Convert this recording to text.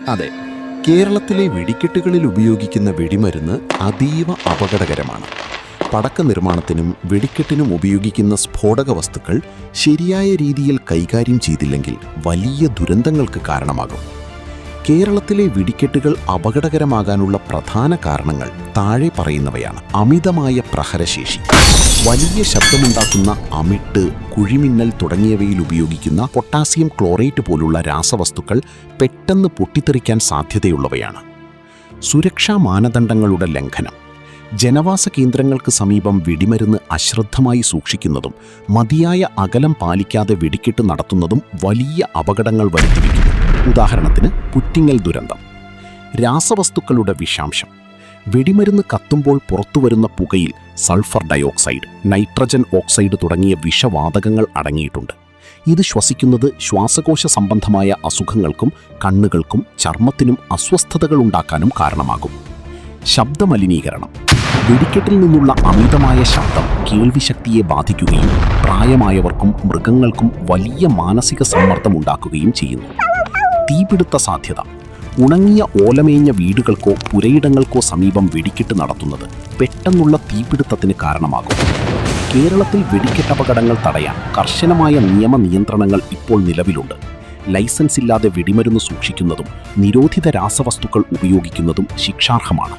അതെ, കേരളത്തിലെ വെടിക്കെട്ടുകളിൽ ഉപയോഗിക്കുന്ന വെടിമരുന്ന് അതീവ അപകടകരമാണ്. പടക്ക നിർമ്മാണത്തിനും വെടിക്കെട്ടിനും ഉപയോഗിക്കുന്ന സ്ഫോടക വസ്തുക്കൾ ശരിയായ രീതിയിൽ കൈകാര്യം ചെയ്തില്ലെങ്കിൽ വലിയ ദുരന്തങ്ങൾക്ക് കാരണമാകും. കേരളത്തിലെ വെടിക്കെട്ടുകൾ അപകടകരമാകാനുള്ള പ്രധാന കാരണങ്ങൾ താഴെ പറയുന്നവയാണ്. അമിതമായ പ്രഹരശേഷി, വലിയ ശബ്ദമുണ്ടാക്കുന്ന അമിട്ട്, കുഴിമിന്നൽ തുടങ്ങിയവയിൽ ഉപയോഗിക്കുന്ന പൊട്ടാസ്യം ക്ലോറേറ്റ് പോലുള്ള രാസവസ്തുക്കൾ പെട്ടെന്ന് പൊട്ടിത്തെറിക്കാൻ സാധ്യതയുള്ളവയാണ്. സുരക്ഷാ മാനദണ്ഡങ്ങളുടെ ലംഘനം, ജനവാസ കേന്ദ്രങ്ങൾക്ക് സമീപം വെടിമരുന്ന് അശ്രദ്ധമായി സൂക്ഷിക്കുന്നതും മതിയായ അകലം പാലിക്കാതെ വെടിക്കെട്ട് നടത്തുന്നതും വലിയ അപകടങ്ങൾ വരുത്തിവെക്കുന്നു. ഉദാഹരണത്തിന് പുറ്റിങ്ങൽ ദുരന്തം. രാസവസ്തുക്കളുടെ വിഷാംശം, വെടിമരുന്ന് കത്തുമ്പോൾ പുറത്തുവരുന്ന പുകയിൽ സൾഫർ ഡയോക്സൈഡ്, നൈട്രജൻ ഓക്സൈഡ് തുടങ്ങിയ വിഷവാതകങ്ങൾ അടങ്ങിയിട്ടുണ്ട്. ഇത് ശ്വസിക്കുന്നത് ശ്വാസകോശ സംബന്ധമായ അസുഖങ്ങൾക്കും കണ്ണുകൾക്കും ചർമ്മത്തിനും അസ്വസ്ഥതകൾ ഉണ്ടാക്കാനും കാരണമാകും. ശബ്ദമലിനീകരണം, വെടിക്കെട്ടിൽ നിന്നുള്ള അമിതമായ ശബ്ദം കേൾവിശക്തിയെ ബാധിക്കുകയും പ്രായമായവർക്കും മൃഗങ്ങൾക്കും വലിയ മാനസിക സമ്മർദ്ദം ഉണ്ടാക്കുകയും ചെയ്യുന്നു. തീപിടുത്ത സാധ്യത, ഉണങ്ങിയ ഓലമേഞ്ഞ വീടുകൾക്കോ പുരയിടങ്ങൾക്കോ സമീപം വെടിക്കെട്ട് നടത്തുന്നത് പെട്ടെന്നുള്ള തീപിടുത്തത്തിന് കാരണമാകും. കേരളത്തിൽ വെടിക്കെട്ടപകടങ്ങൾ തടയാൻ കർശനമായ നിയമനിയന്ത്രണങ്ങൾ ഇപ്പോൾ നിലവിലുണ്ട്. ലൈസൻസ് ഇല്ലാതെ വെടിമരുന്ന് സൂക്ഷിക്കുന്നതും നിരോധിത രാസവസ്തുക്കൾ ഉപയോഗിക്കുന്നതും ശിക്ഷാർഹമാണ്.